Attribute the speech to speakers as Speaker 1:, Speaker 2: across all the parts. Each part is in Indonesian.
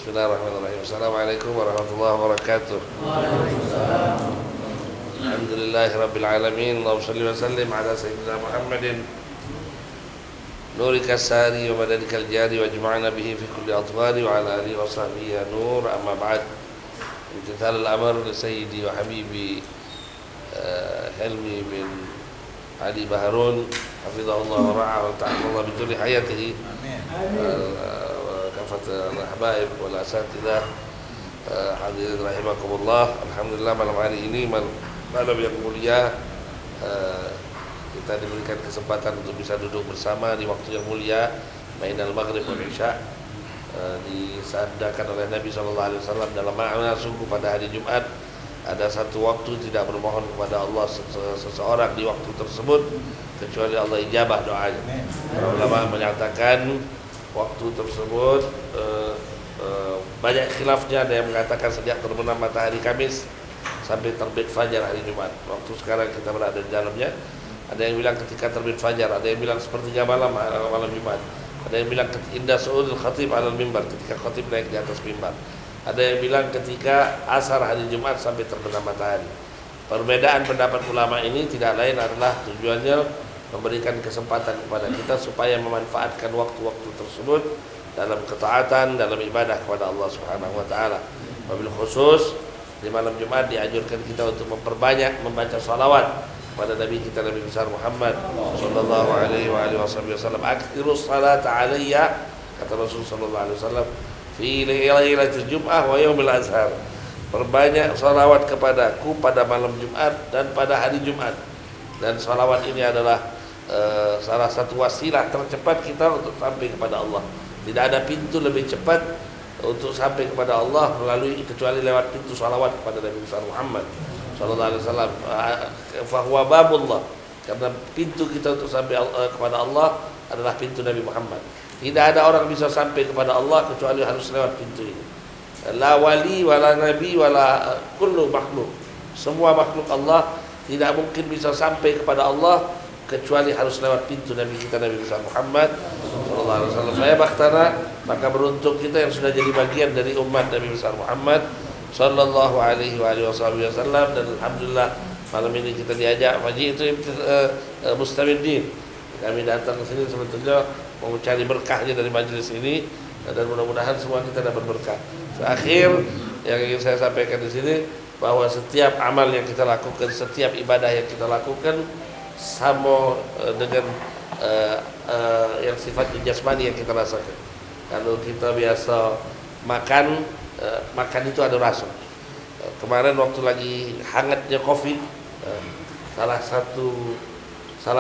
Speaker 1: Bismillahirrahmanirrahim. Assalamualaikum warahmatullahi wabarakatuh.
Speaker 2: Waalaikumsalam.
Speaker 1: Alhamdulillahirabbil alamin. Allahumma shalli wa sallim ala sayyidina Muhammadin nurika sari wa madadikal jari wa jama'na bihi fi kulli atwari wa ala alihi wa sahbihi ya nur. Amma ba'd. Imtithal al-amr li sayyidi wa habibi Helmi bin Ali Baharun hafizahullah wa ra'ah wa ta'ala bi tuli hayatihi. Amin. Al-habaib wal asatidah hadirin rahimakumullah. Alhamdulillah malam hari ini malam yang mulia, kita diberikan kesempatan untuk bisa duduk bersama di waktu yang mulia bainal maghrib wal isya, disabdakan oleh Nabi SAW dalam makna sungguh pada hari Jumat ada satu waktu tidak bermohon kepada Allah seseorang di waktu tersebut kecuali Allah ijabah doanya. Para ulama menyatakan waktu tersebut banyak khilafnya. Ada yang mengatakan sejak terbenam matahari Kamis sampai terbit fajar hari Jumat. Waktu sekarang kita berada di dalamnya. Ada yang bilang ketika terbit fajar, ada yang bilang sepertiga malam Jumat. Ada yang bilang indah su'udul khatib alal mimbar, ketika khatib naik di atas mimbar. Ada yang bilang ketika asar hari Jumat sampai terbenam matahari. Perbedaan pendapat ulama ini tidak lain adalah tujuannya memberikan kesempatan kepada kita supaya memanfaatkan waktu-waktu tersebut dalam ketaatan, dalam ibadah kepada Allah Subhanahu wa taala. Wabil khusus di malam Jumat dianjurkan kita untuk memperbanyak membaca salawat kepada Nabi kita Nabi besar Muhammad sallallahu alaihi wasallam. Aktsirus salata alayya, kata Rasul sallallahu alaihi wasallam, fi lailatul jum'ah wa yaumil azhar. Perbanyak salawat kepadaku pada malam Jumat dan pada hari Jumat. Dan salawat ini adalah salah satu wasilah tercepat kita untuk sampai kepada Allah. Tidak ada pintu lebih cepat untuk sampai kepada Allah melalui kecuali lewat pintu salawat kepada Nabi besar Muhammad sallallahu alaihi wasallam. Fa huwa babullah, karena pintu kita untuk sampai kepada Allah adalah pintu Nabi Muhammad. Tidak ada orang bisa sampai kepada Allah kecuali harus lewat pintu ini. La wali wala nabi wala kullu makhluk. Semua makhluk Allah tidak mungkin bisa sampai kepada Allah kecuali harus lewat pintu Nabi kita Nabi besar Muhammad sallallahu alaihi wasallam. Saya baktana, maka beruntung kita yang sudah jadi bagian dari umat Nabi besar Muhammad sallallahu alaihi wasallam. Dan alhamdulillah malam ini kita diajak Haji itu Mustamiddin. Kami datang ke sini sebetulnya mau mencari berkahnya dari majelis ini, dan mudah-mudahan semua kita dapat berkah. Terakhir yang ingin saya sampaikan di sini bahwa setiap amal yang kita lakukan, setiap ibadah yang kita lakukan sama dengan yang sifatnya jasmani yang kita rasakan. Kalau kita biasa makan, makan itu ada rasa. Kemarin waktu lagi hangatnya Covid, salah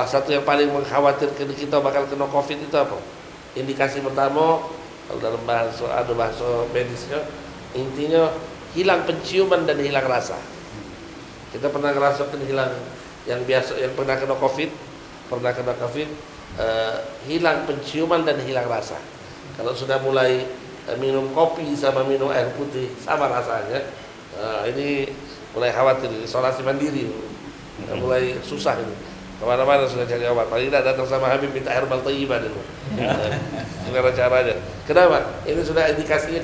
Speaker 1: satu yang paling mengkhawatirkan kita bakal kena Covid itu apa? Indikasi pertama, kalau dalam bahasa medisnya, intinya hilang penciuman dan hilang rasa. Kita pernah ngerasakan hilang yang biasa, yang pernah kena Covid, hilang penciuman dan hilang rasa. Kalau sudah mulai minum kopi sama minum air putih sama rasanya, ini mulai khawatir, isolasi mandiri, mulai susah ini. Kemana-mana sudah cari obat. Paling tidak datang sama Habib minta herbal thayyibah dulu. Gimana caranya? Kenapa? Ini sudah indikasinya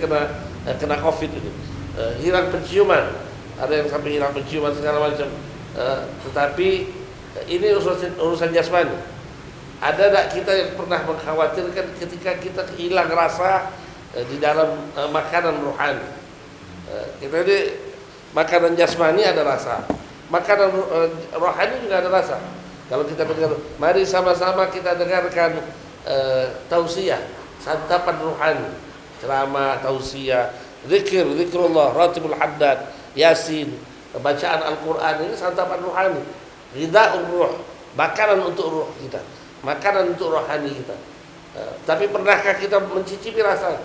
Speaker 1: kena Covid ini. Hilang penciuman, ada yang sampai hilang penciuman segala macam. Tetapi ini urusan jasmani. Ada tak kita yang pernah mengkhawatirkan ketika kita hilang rasa di dalam makanan rohani? Kita ini makanan jasmani ada rasa, makanan rohani juga ada rasa. Kalau kita dengar, mari sama-sama kita dengarkan tausiah, santapan rohani, ceramah, tausiah, zikrullah, ratibul haddad, yasin, bacaan Al-Quran. Ini santapan rohani, ghidha'ur ruh, makanan untuk ruh kita, makanan untuk rohani kita. Tapi pernahkah kita mencicipi rasa?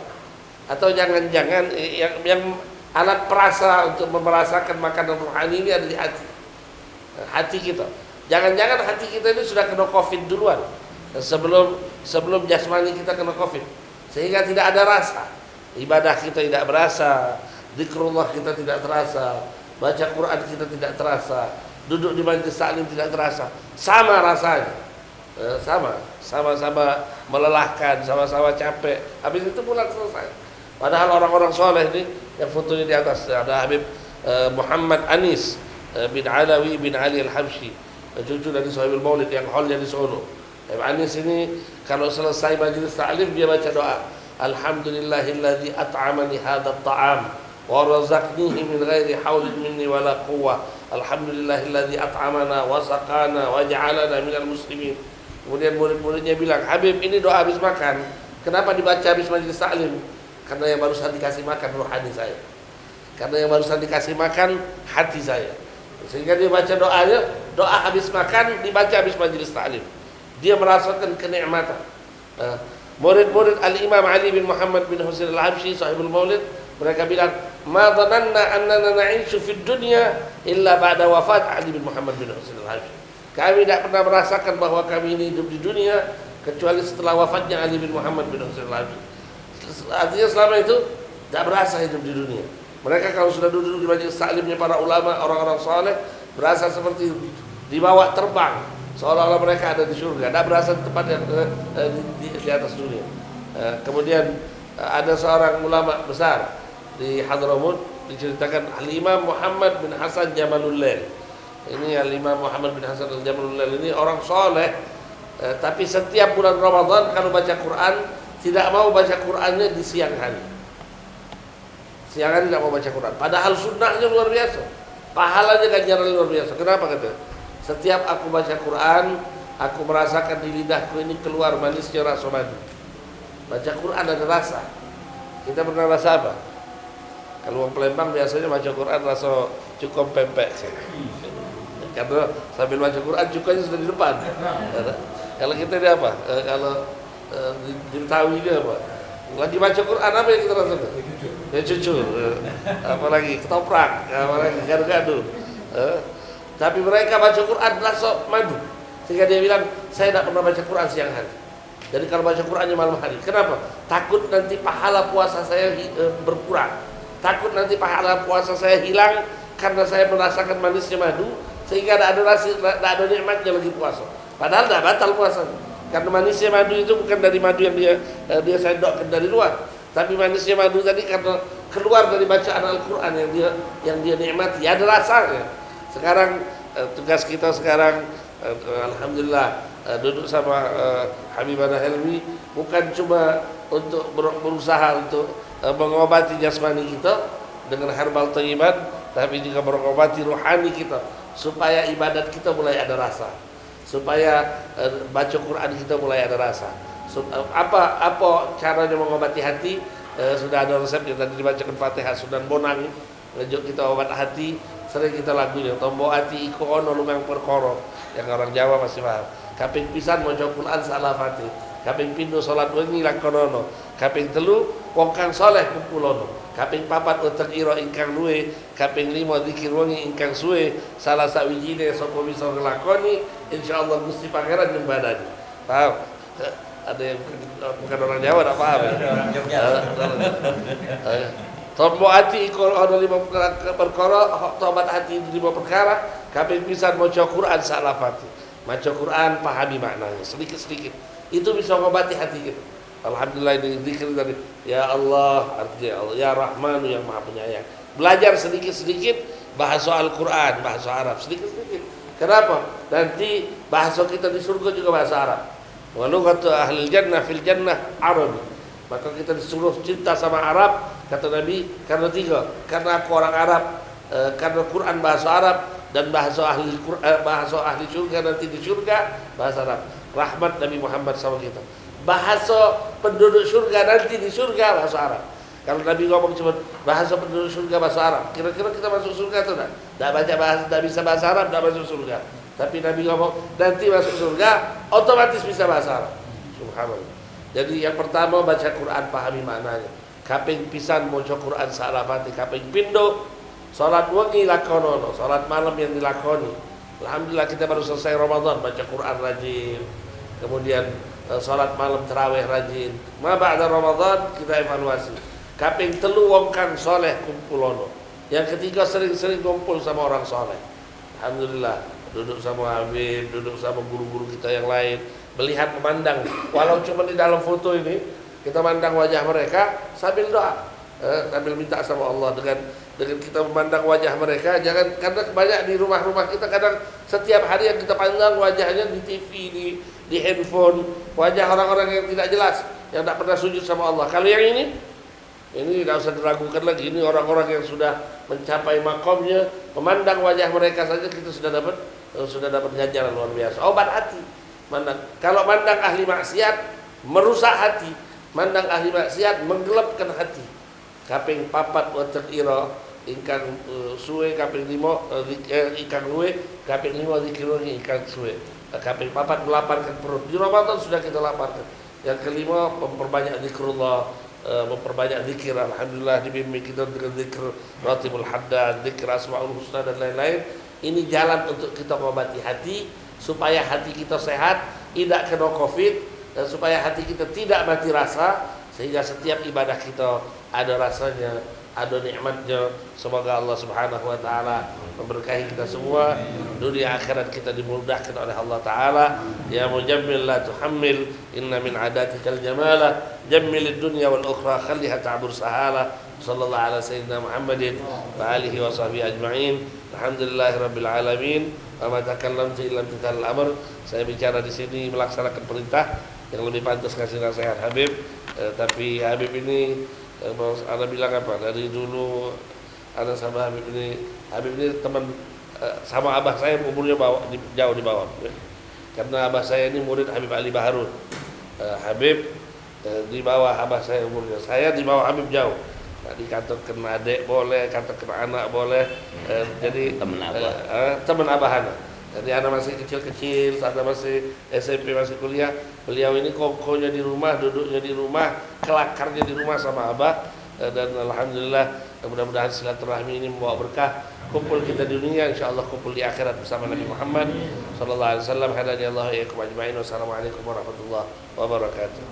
Speaker 1: Atau jangan-jangan yang alat perasa untuk merasakan makanan rohani ini ada di hati kita. Jangan-jangan hati kita ini sudah kena Covid duluan, sebelum jasmani kita kena Covid, sehingga tidak ada rasa. Ibadah kita tidak berasa, zikrullah kita tidak terasa, baca Quran kita tidak terasa, duduk di majelis taklim tidak terasa. Sama rasanya, sama-sama melelahkan, sama-sama capek. Habis itu pulang selesai. Padahal orang-orang soleh ini yang fotonya di atas ada Habib Muhammad Anis bin Alawi bin Ali Al-Habsyi, cucu dari Sahibul Maulid yang hallnya di Solo. Habib Anis ini kalau selesai majelis ta'lim dia baca doa, Alhamdulillahilladzi at'amani hadzal ta'am wa razaqnihi min ghairi haulin minni wala quwwah. Alhamdulillahilladzi at'amana wa saqana wa ja'alana minal muslimin. Kemudian murid-muridnya bilang, Habib ini doa habis makan, kenapa dibaca habis majelis taklim? Karena yang barusan dikasih makan rohani saya. Karena yang barusan dikasih makan hati saya. Sehingga dia baca doanya, doa habis makan dibaca habis majelis taklim. Dia merasakan kenikmatan. Murid-murid Al-Imam Ali bin Muhammad bin Husain Al-Habsyi Sahibul Maulid, mereka bilang, "Ma dhananna annana na'ishu fid dunya illa ba'da wafat Ali bin Muhammad bin Husain Al-Habsyi." Kami tidak pernah merasakan bahwa kami ini hidup di dunia kecuali setelah wafatnya Ali bin Muhammad bin Husain Al-Habsyi. Artinya selama itu tidak berasa hidup di dunia. Mereka kalau sudah duduk di majelis taklimnya para ulama, orang-orang saleh, berasa seperti dibawa terbang, seolah-olah mereka ada di surga. Tidak berasa tempat yang di atas dunia. Kemudian ada seorang ulama besar di Hadramut, diceritakan Al-Imam Muhammad bin Hasan Jamalul Lail. Ini Al-Imam Muhammad bin Hasan Jamalul Lail ini orang soleh, tapi setiap bulan Ramadan kalau baca Quran tidak mau baca Qurannya di siang hari. Siang hari tidak mau baca Quran. Padahal sunnahnya luar biasa, pahalanya ganjaran luar biasa. Kenapa kata? Setiap aku baca Quran, aku merasakan di lidahku ini keluar manisnya rasa madu. Baca Quran ada rasa. Kita pernah rasa apa? Kalau orang Palembang biasanya baca Quran rasa cukup pempek. Karena sambil baca Quran cukanya sudah di depan. Kalau kita ini apa? Kalau di Betawi ini apa? Lagi baca Quran apa yang kita rasakan? Ya cucu. Apalagi ketoprak, apalagi gado-gado. Tapi mereka baca Quran rasa madu. Sehingga dia bilang, saya tidak pernah baca Quran siang hari. Jadi kalau baca Qurannya malam hari. Kenapa? Takut nanti pahala puasa saya berkurang. Takut nanti pahala puasa saya hilang karena saya merasakan manisnya madu, sehingga tidak ada nikmatnya lagi puasa. Padahal tidak batal puasa. Karena manisnya madu itu bukan dari madu yang dia sendokkan dari luar, tapi manisnya madu tadi karena keluar dari bacaan Al-Quran yang dia nikmati, ada rasanya. Sekarang tugas kita sekarang, alhamdulillah, duduk sama Habibana Helmi bukan cuma untuk berusaha untuk mengobati jasmani kita dengan herbal thayyiban, tapi juga mengobati rohani kita supaya ibadat kita mulai ada rasa, supaya baca Quran kita mulai ada rasa. Apa caranya mengobati hati? Sudah ada resepnya, tadi dibacakan Fatihah Sunan Bonang ngejok kita obat hati. Sering kita lagunya tombo ati iko ono lumang perkoro, yang orang Jawa masih paham. Kaping pisan maca Quran salah fatih, kaping pindho salat wengi lakonono, kaping telu wong kang saleh kumpulono, kaping papat utek ira ingkang luwe, kaping lima zikir wengi ingkang suwe, salah sawijine sapa bisa nglakoni insyaallah Gusti Pangeran nyembadani. Paham? Ada yang bukan orang Jawa tak paham ya? Orang Jogja. Tombo hati ikut ada 5 perkara, tobat hati 5 perkara, kaping pisan maca Quran salah fatih. Maca Quran pahami maknanya sedikit-sedikit. Itu bisa mengobati hati kita. Alhamdulillah ini zikir tadi. Ya Allah, artinya Allah, ya Rahmanu yang Maha Penyayang. Belajar sedikit-sedikit bahasa Al-Quran, bahasa Arab sedikit-sedikit. Kenapa? Nanti bahasa kita di surga juga bahasa Arab. Walau kata ahli jannah fil jannah Arabi. Maka kita disuruh cinta sama Arab, kata Nabi, karena 3. Karena aku orang Arab, karena Quran bahasa Arab, dan bahasa ahli surga nanti di surga bahasa Arab. Rahmat Nabi Muhammad sama kita. Bahasa penduduk surga nanti di surga bahasa Arab. Kalau Nabi ngomong cuma bahasa penduduk surga bahasa Arab, kira-kira kita masuk surga atau tidak? Tidak baca bahasa, tidak bisa bahasa Arab, tidak masuk surga. Tapi Nabi ngomong nanti masuk surga, otomatis bisa bahasa Arab. Subhanallah. Jadi yang pertama baca Quran, pahami maknanya. Kaping pisan maca Quran salah fatih, kaping pindho salat wengi lakonono, salat malam yang dilakoni. Alhamdulillah kita baru selesai Ramadan baca Quran rajin. Kemudian salat malam tarawih rajin. Ma ba'da Ramadan kita evaluasi. Kaping telu wong kang saleh kumpulono. Yang ketiga sering-sering kumpul sama orang saleh. Alhamdulillah, duduk sama Habib, duduk sama guru-guru kita yang lain, melihat, memandang, walau cuma di dalam foto ini kita mandang wajah mereka sambil doa. sambil minta sama Allah dengan kita memandang wajah mereka. Jangan, karena banyak di rumah-rumah kita kadang setiap hari yang kita pandang wajahnya di TV, di handphone, wajah orang-orang yang tidak jelas, yang tidak pernah sujud sama Allah. Kalau yang ini tidak usah diragukan lagi. Ini orang-orang yang sudah mencapai makomnya, memandang wajah mereka saja kita sudah dapat ganjaran luar biasa. Obat hati. Kalau mandang ahli maksiat merusak hati, mandang ahli maksiat menggelapkan hati. Kaping papat water ira ingkang suwe, kaping 5 ikan luwe, kaping 5 dikirungi ikan suwe. Kaping papat melaparkan perut. Di Ramadan sudah kita laparkan. Yang kelima memperbanyak zikrullah, memperbanyak zikir. Alhamdulillah dibimbing kita dengan zikir Ratibul Haddad, zikir Asmaul Husna dan lain-lain. Ini jalan untuk kita mengobati hati supaya hati kita sehat, tidak kena Covid, dan supaya hati kita tidak mati rasa, sehingga setiap ibadah kita ada rasanya, ada nikmatnya. Semoga Allah Subhanahu wa taala memberkahi kita semua. Dunia akhirat kita dimudahkan oleh Allah taala. Ya mujammil la tuhammil, inna min adatikal jamala, jammilid dunya wal ukhra khalliha ta'bur sahala. Sallallahu ala sayyidina Muhammadin wa alihi wa sahbihi ajma'in. Alhamdulillahirabbil alamin. Wa ma takallamtu illa bital amr. Saya bicara di sini melaksanakan perintah, yang lebih pantas kasih nasihat Habib. Tapi Habib ini Ana bilang apa, dari dulu Ana sama Habib ini teman sama abah saya, umurnya jauh di bawah, karena abah saya ini murid Habib Ali Baharun. Habib di bawah abah saya umurnya, saya di bawah Habib jauh. Nah, dikatakan adik boleh, katakan anak boleh, jadi teman abah Ana. Jadi anak masih kecil-kecil, saat masih SMP, masih kuliah, beliau ini kokohnya di rumah, duduknya di rumah, kelakarnya di rumah sama abah. Dan alhamdulillah, mudah-mudahan silaturahmi ini membawa berkah. Kumpul kita di dunia, insyaallah kumpul di akhirat bersama Nabi Muhammad sallallahu alaihi wasallam. Hadani Allah wa iyyakum ajma'in. Wassalamualaikum warahmatullahi wabarakatuh.